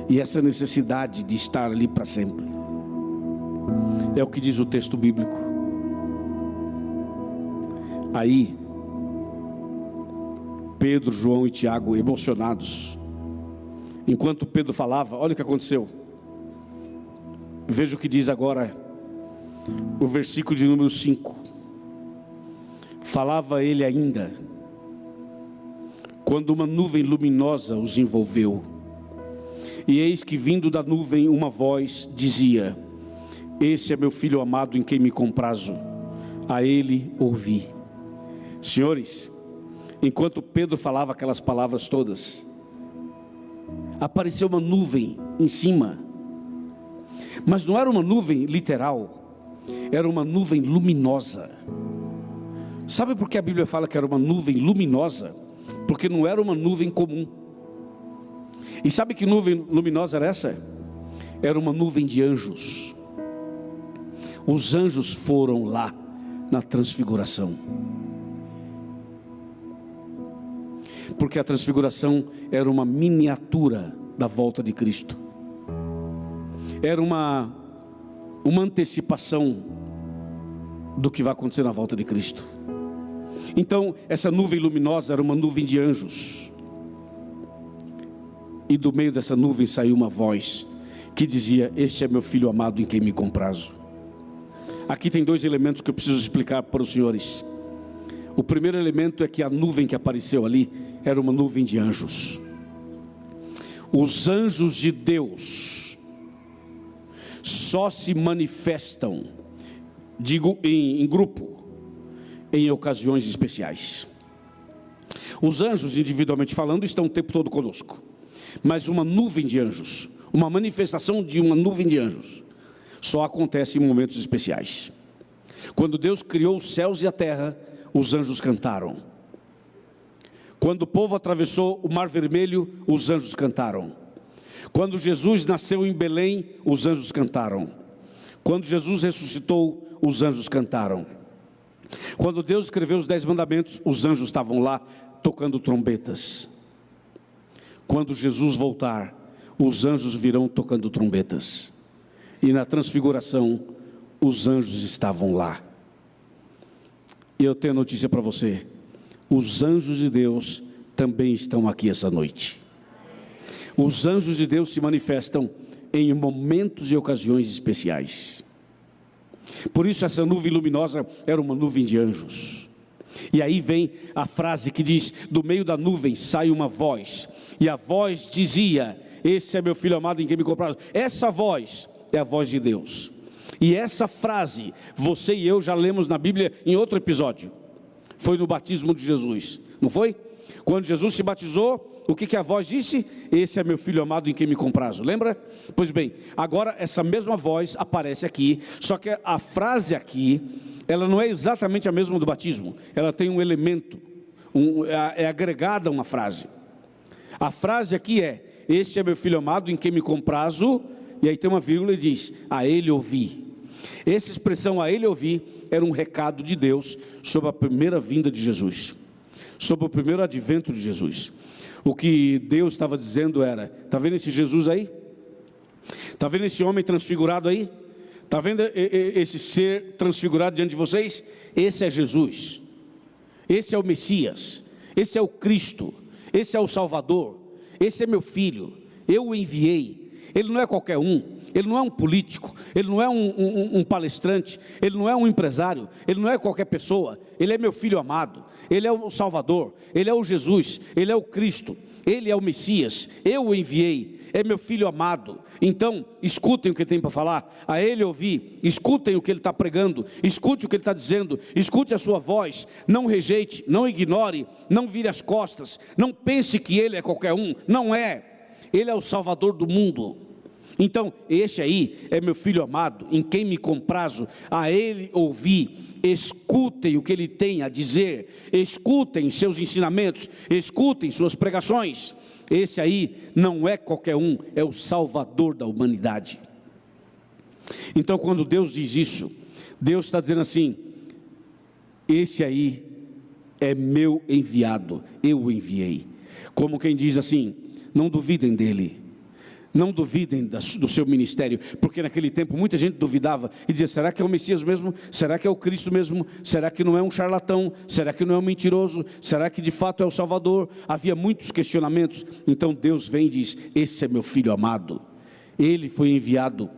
e essa necessidade de estar ali para sempre. É o que diz o texto bíblico. Aí Pedro, João e Tiago, emocionados, enquanto Pedro falava, olha o que aconteceu. Veja o que diz agora o versículo de número 5. Falava ele ainda, quando uma nuvem luminosa os envolveu, e eis que vindo da nuvem uma voz dizia, esse é meu filho amado em quem me comprazo, a ele ouvi. Senhores, enquanto Pedro falava aquelas palavras todas, apareceu uma nuvem em cima, mas não era uma nuvem literal, era uma nuvem luminosa. Sabe por que a Bíblia fala que era uma nuvem luminosa? Porque não era uma nuvem comum. E sabe que nuvem luminosa era essa? Era uma nuvem de anjos. Os anjos foram lá na transfiguração. Porque a transfiguração era uma miniatura da volta de Cristo. Era uma antecipação do que vai acontecer na volta de Cristo. Então, essa nuvem luminosa era uma nuvem de anjos. E do meio dessa nuvem saiu uma voz que dizia, este é meu filho amado em quem me comprazo. Aqui tem 2 elementos que eu preciso explicar para os senhores. O primeiro elemento é que a nuvem que apareceu ali era uma nuvem de anjos. Os anjos de Deus só se manifestam, digo, em grupo, em ocasiões especiais. Os anjos, individualmente falando, estão o tempo todo conosco. Mas uma nuvem de anjos, uma manifestação de uma nuvem de anjos, só acontece em momentos especiais. Quando Deus criou os céus e a terra, os anjos cantaram. Quando o povo atravessou o Mar Vermelho, os anjos cantaram. Quando Jesus nasceu em Belém, os anjos cantaram. Quando Jesus ressuscitou, os anjos cantaram. Quando Deus escreveu os 10 mandamentos, os anjos estavam lá tocando trombetas. quando Jesus voltar, os anjos virão tocando trombetas. E na transfiguração, os anjos estavam lá. E eu tenho notícia para você: os anjos de Deus também estão aqui essa noite. Os anjos de Deus se manifestam em momentos e ocasiões especiais. Por isso essa nuvem luminosa era uma nuvem de anjos. E aí vem a frase que diz: do meio da nuvem sai uma voz, e a voz dizia: esse é meu filho amado em quem me comprazo. Essa voz é a voz de Deus. E essa frase, você e eu já lemos na Bíblia em outro episódio. Foi no batismo de Jesus, não foi? Quando Jesus se batizou, o que a voz disse? Esse é meu filho amado em quem me comprazo. Lembra? Pois bem, agora essa mesma voz aparece aqui, só que a frase aqui, ela não é exatamente a mesma do batismo. Ela tem um elemento, é agregada a uma frase. A frase aqui é: este é meu filho amado em quem me comprazo, e aí tem uma vírgula e diz: a ele ouvi. Essa expressão, a ele ouvi, era um recado de Deus sobre a primeira vinda de Jesus, sobre o primeiro advento de Jesus. O que Deus estava dizendo era: está vendo esse Jesus aí? Está vendo esse homem transfigurado aí? Está vendo esse ser transfigurado diante de vocês? Esse é Jesus, esse é o Messias, esse é o Cristo, esse é o Salvador, esse é meu filho, eu o enviei. Ele não é qualquer um, ele não é um político, ele não é um palestrante, ele não é um empresário, ele não é qualquer pessoa, ele é meu filho amado, ele é o Salvador, ele é o Jesus, ele é o Cristo, ele é o Messias, eu o enviei, é meu filho amado. Então, escutem o que ele tem para falar, a ele ouvir, escutem o que ele está pregando, escute o que ele está dizendo, escute a sua voz, não rejeite, não ignore, não vire as costas, não pense que ele é qualquer um, não é, ele é o Salvador do mundo. Então, esse aí é meu filho amado, em quem me comprazo, a ele ouvi. Escutem o que ele tem a dizer, escutem seus ensinamentos, escutem suas pregações. Esse aí não é qualquer um, é o Salvador da humanidade. Então, quando Deus diz isso, Deus está dizendo assim: esse aí é meu enviado, eu o enviei. Como quem diz assim: não duvidem dele, não duvidem do seu ministério, porque naquele tempo muita gente duvidava e dizia: será que é o Messias mesmo? Será que é o Cristo mesmo? Será que não é um charlatão? Será que não é um mentiroso? Será que de fato é o Salvador? Havia muitos questionamentos. Então Deus vem e diz: esse é meu filho amado, ele foi enviado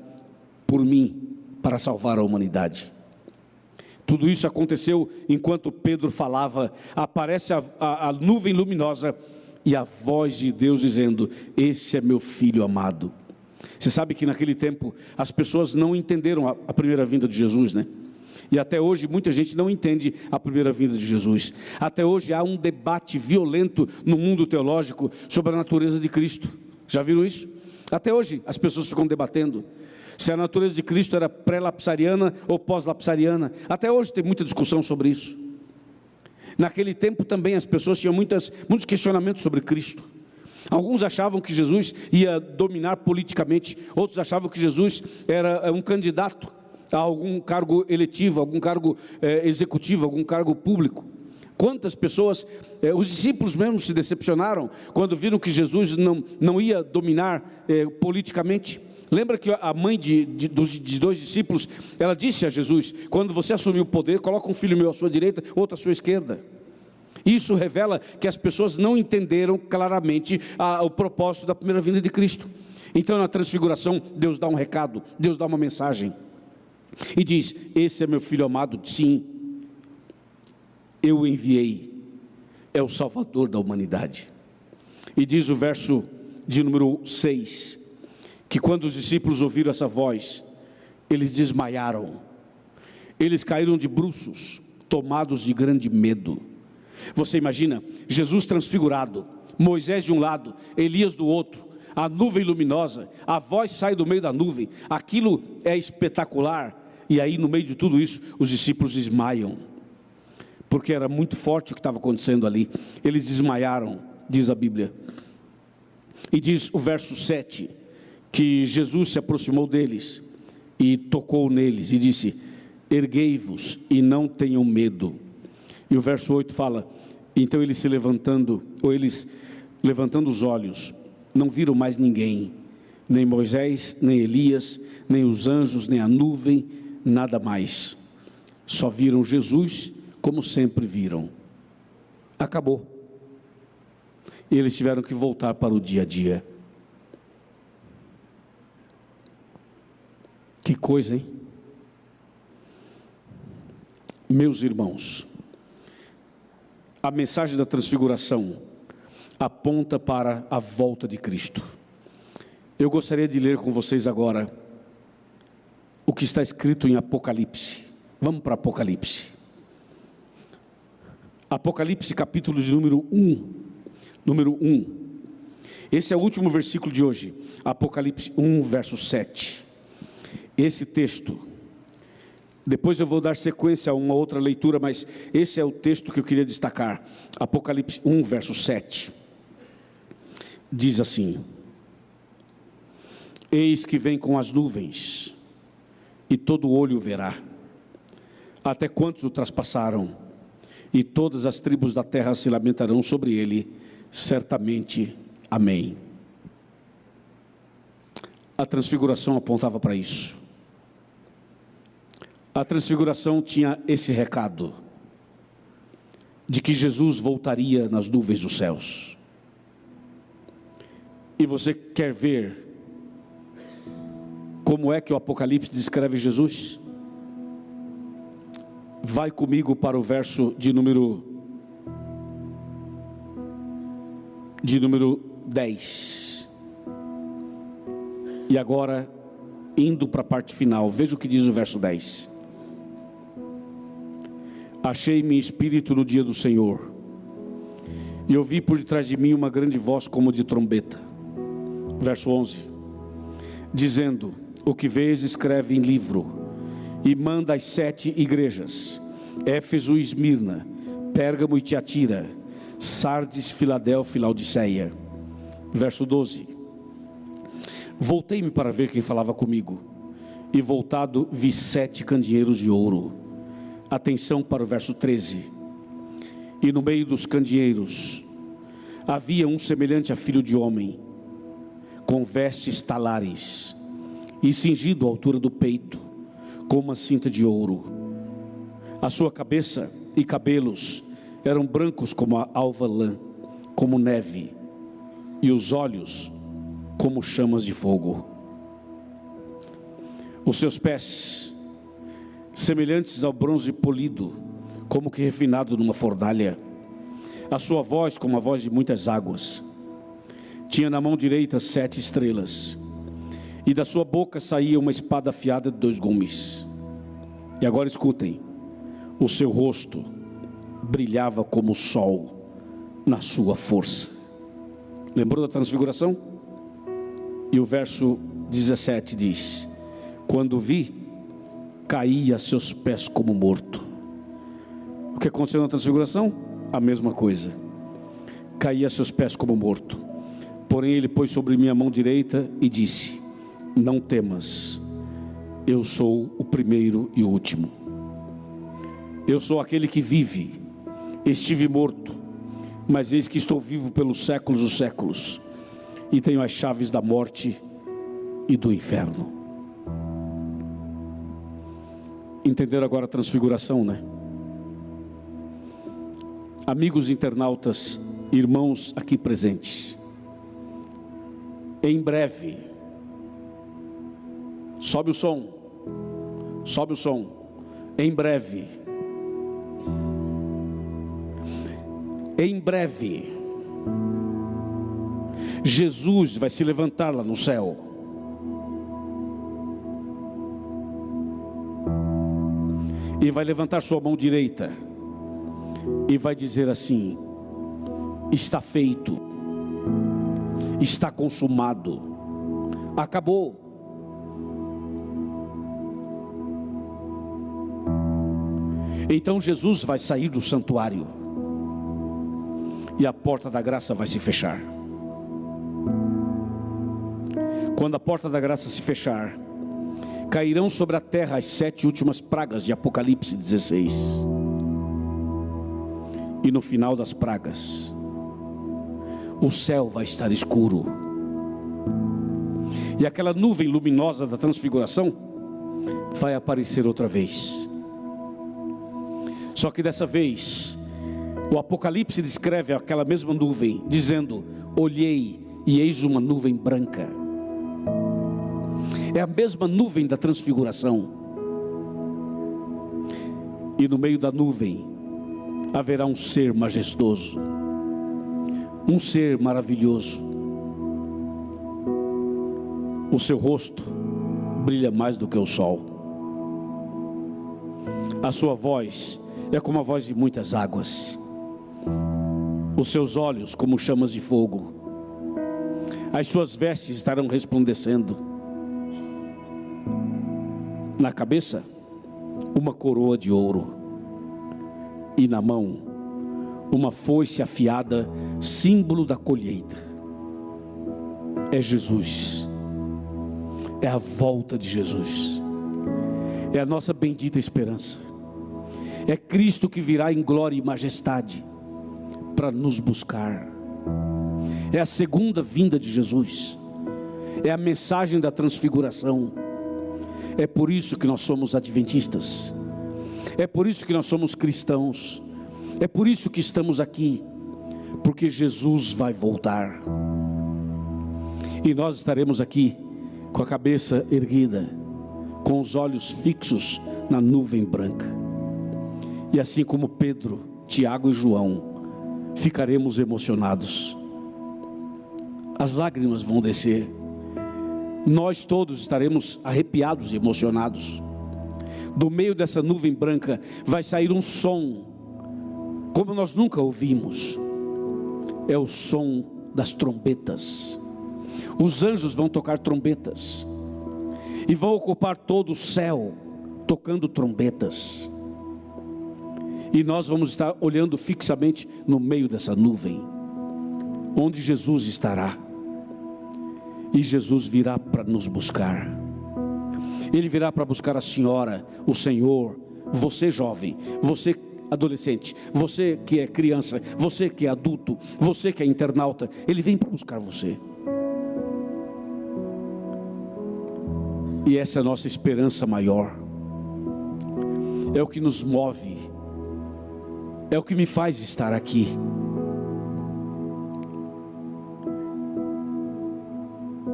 por mim para salvar a humanidade. Tudo isso aconteceu enquanto Pedro falava. Aparece a nuvem luminosa e a voz de Deus dizendo: esse é meu filho amado. Você sabe que naquele tempo as pessoas não entenderam a primeira vinda de Jesus, né? E até hoje muita gente não entende a primeira vinda de Jesus. Até hoje há um debate violento no mundo teológico sobre a natureza de Cristo. Já viram isso? Até hoje as pessoas ficam debatendo se a natureza de Cristo era pré-lapsariana ou pós-lapsariana. Até hoje tem muita discussão sobre isso. Naquele tempo também as pessoas tinham muitos questionamentos sobre Cristo. Alguns achavam que Jesus ia dominar politicamente, outros achavam que Jesus era um candidato a algum cargo eletivo, algum cargo executivo, algum cargo público. Quantas pessoas, os discípulos mesmo se decepcionaram quando viram que Jesus não ia dominar politicamente. Lembra que a mãe de dois discípulos, ela disse a Jesus: quando você assumir o poder, coloca um filho meu à sua direita, outro à sua esquerda. Isso revela que as pessoas não entenderam claramente o propósito da primeira vinda de Cristo. Então na transfiguração, Deus dá um recado, Deus dá uma mensagem, e diz: esse é meu filho amado, sim, eu o enviei, é o Salvador da humanidade. E diz o verso de número 6, que quando os discípulos ouviram essa voz, eles desmaiaram, eles caíram de bruços, tomados de grande medo. Você imagina, Jesus transfigurado, Moisés de um lado, Elias do outro, a nuvem luminosa, a voz sai do meio da nuvem, aquilo é espetacular, e aí no meio de tudo isso, os discípulos desmaiam, porque era muito forte o que estava acontecendo ali. Eles desmaiaram, diz a Bíblia. E diz o verso 7, que Jesus se aproximou deles e tocou neles e disse: erguei-vos e não tenham medo. E o verso 8 fala: então eles levantando os olhos, não viram mais ninguém, nem Moisés, nem Elias, nem os anjos, nem a nuvem, nada mais. Só viram Jesus como sempre viram. Acabou. E eles tiveram que voltar para o dia a dia. Que coisa, hein? Meus irmãos, a mensagem da transfiguração aponta para a volta de Cristo. Eu gostaria de ler com vocês agora o que está escrito em Apocalipse. Vamos para Apocalipse. Apocalipse, capítulo de número 1. Número 1. Esse é o último versículo de hoje. Apocalipse 1, verso 7. Esse texto, depois eu vou dar sequência a uma outra leitura, mas esse é o texto que eu queria destacar. Apocalipse 1, verso 7. Diz assim: eis que vem com as nuvens, e todo olho verá, até quantos o traspassaram, e todas as tribos da terra se lamentarão sobre ele, certamente. Amém. A transfiguração apontava para isso. A transfiguração tinha esse recado, de que Jesus voltaria nas nuvens dos céus. E você quer ver como é que o Apocalipse descreve Jesus? Vai comigo para o verso de número 10. E agora, indo para a parte final, veja o que diz o verso 10. Achei-me em espírito no dia do Senhor, e ouvi por detrás de mim uma grande voz como de trombeta. Verso 11. Dizendo: o que vês escreve em livro, e manda às 7 igrejas, Éfeso e Esmirna, Pérgamo e Tiatira, Sardes, Filadélfia e Laodiceia. Verso 12. Voltei-me para ver quem falava comigo, e voltado vi 7 candeeiros de ouro. Atenção para o verso 13. E no meio dos candeeiros havia um semelhante a filho de homem, com vestes talares, e cingido à altura do peito, com uma cinta de ouro. A sua cabeça e cabelos eram brancos como a alva lã, como neve, e os olhos como chamas de fogo. Os seus pés, semelhantes ao bronze polido, como que refinado numa fornalha. A sua voz como a voz de muitas águas. Tinha na mão direita 7 estrelas, e da sua boca saía uma espada afiada de 2 gumes. E agora escutem: o seu rosto brilhava como o sol na sua força. Lembrou da transfiguração? E o verso 17 diz: quando vi, caí a seus pés como morto. O que aconteceu na transfiguração? A mesma coisa. Caí a seus pés como morto. Porém ele pôs sobre mim a mão direita e disse: não temas, eu sou o primeiro e o último. Eu sou aquele que vive. Estive morto, mas eis que estou vivo pelos séculos dos séculos, e tenho as chaves da morte e do inferno. Entenderam agora a transfiguração, né? Amigos internautas, irmãos aqui presentes, em breve, sobe o som, em breve, Jesus vai se levantar lá no céu, e vai levantar sua mão direita, e vai dizer assim: está feito, está consumado, acabou. Então Jesus vai sair do santuário, e a porta da graça vai se fechar. Quando a porta da graça se fechar, cairão sobre a terra as 7 últimas pragas de Apocalipse 16. E no final das pragas, o céu vai estar escuro, E aquela nuvem luminosa da transfiguração vai aparecer outra vez. Só que dessa vez, o Apocalipse descreve aquela mesma nuvem, dizendo: olhei e eis uma nuvem branca. É a mesma nuvem da transfiguração. E no meio da nuvem haverá um ser majestoso, um ser maravilhoso. O seu rosto brilha mais do que o sol. A sua voz é como a voz de muitas águas. Os seus olhos como chamas de fogo. As suas vestes estarão resplandecendo. Na cabeça, uma coroa de ouro. E na mão, uma foice afiada, símbolo da colheita. É Jesus. É a volta de Jesus. É a nossa bendita esperança. É Cristo que virá em glória e majestade para nos buscar. É a segunda vinda de Jesus. É a mensagem da transfiguração. É por isso que nós somos adventistas. É por isso que nós somos cristãos. É por isso que estamos aqui. Porque Jesus vai voltar. E nós estaremos aqui com a cabeça erguida, com os olhos fixos na nuvem branca. E assim como Pedro, Tiago e João, ficaremos emocionados. As lágrimas vão descer. Nós todos estaremos arrepiados e emocionados. Do meio dessa nuvem branca vai sair um som, como nós nunca ouvimos. É o som das trombetas. Os anjos vão tocar trombetas e vão ocupar todo o céu, tocando trombetas. E nós vamos estar olhando fixamente no meio dessa nuvem, onde Jesus estará. E Jesus virá para nos buscar. Ele virá para buscar a senhora, o senhor, você jovem, você adolescente, você que é criança, você que é adulto, você que é internauta. Ele vem para buscar você. E essa é a nossa esperança maior. É o que nos move. É o que me faz estar aqui.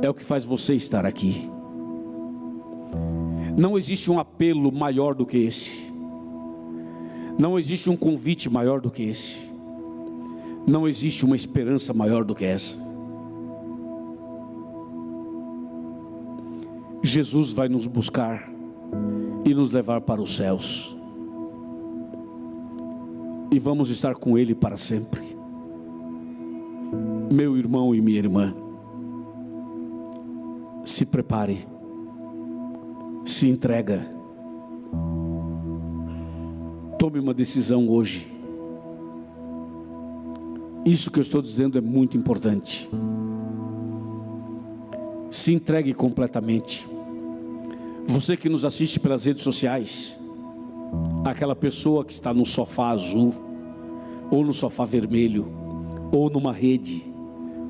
É o que faz você estar aqui. Não existe um apelo maior do que esse. Não existe um convite maior do que esse. Não existe uma esperança maior do que essa. Jesus vai nos buscar e nos levar para os céus. E vamos estar com Ele para sempre. Meu irmão e minha irmã, se prepare, se entrega, tome uma decisão hoje. Isso que eu estou dizendo é muito importante. Se entregue completamente. Você que nos assiste pelas redes sociais, aquela pessoa que está no sofá azul, ou no sofá vermelho, ou numa rede,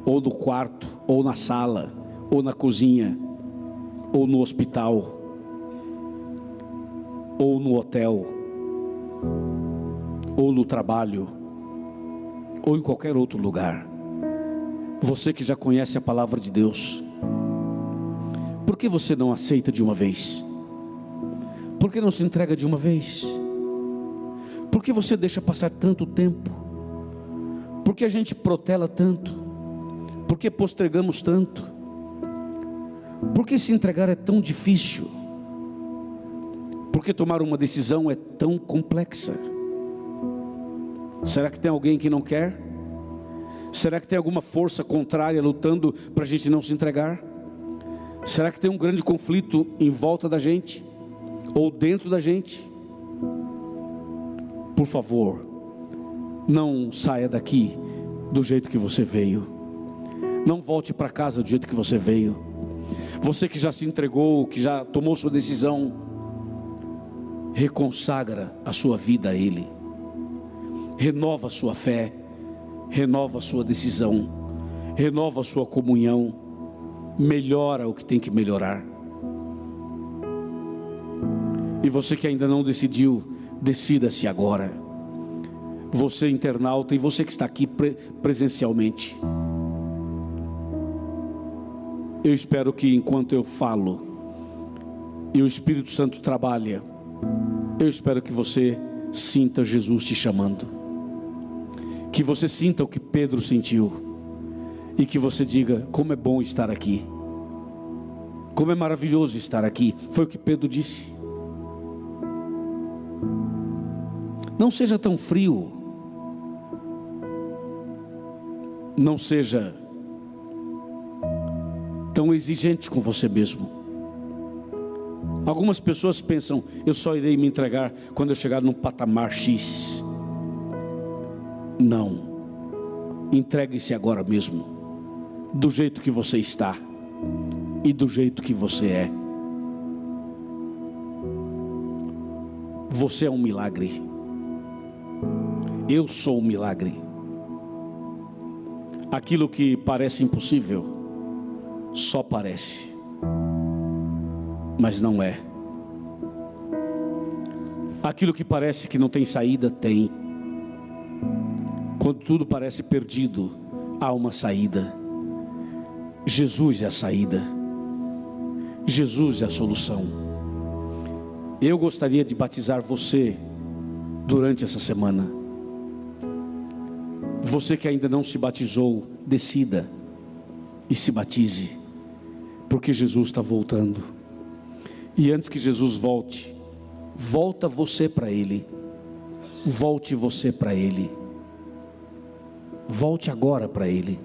ou no quarto, ou na sala, ou na cozinha, ou no hospital, ou no hotel, ou no trabalho, ou em qualquer outro lugar. Você que já conhece a palavra de Deus, por que você não aceita de uma vez? Por que não se entrega de uma vez? Por que você deixa passar tanto tempo? Por que a gente protela tanto? Por que postergamos tanto? Por que se entregar é tão difícil? Por que tomar uma decisão é tão complexa? Será que tem alguém que não quer? Será que tem alguma força contrária lutando para a gente não se entregar? Será que tem um grande conflito em volta da gente? Ou dentro da gente? Por favor, não saia daqui do jeito que você veio. Não volte para casa do jeito que você veio. Você que já se entregou, que já tomou sua decisão, reconsagra a sua vida a Ele. Renova a sua fé, renova a sua decisão, renova a sua comunhão, melhora o que tem que melhorar. E você que ainda não decidiu, decida-se agora. Você internauta e você que está aqui presencialmente. Eu espero que enquanto eu falo e o Espírito Santo trabalha, eu espero que você sinta Jesus te chamando. Que você sinta o que Pedro sentiu. E que você diga: como é bom estar aqui. Como é maravilhoso estar aqui. Foi o que Pedro disse. Não seja tão frio. Não seja tão exigente com você mesmo. Algumas pessoas pensam: eu só irei me entregar quando eu chegar num patamar X. Não. Entregue-se agora mesmo. Do jeito que você está. E do jeito que você é. Você é um milagre. Eu sou um milagre. Aquilo que parece impossível, só parece, mas não é. Aquilo que parece que não tem saída, tem. Quando tudo parece perdido, há uma saída. Jesus é a saída. Jesus é a solução. Eu gostaria de batizar você durante essa semana. Você que ainda não se batizou, decida e se batize, porque Jesus está voltando. E antes que Jesus volte, volta você para Ele. Volte você para Ele. Volte agora para Ele.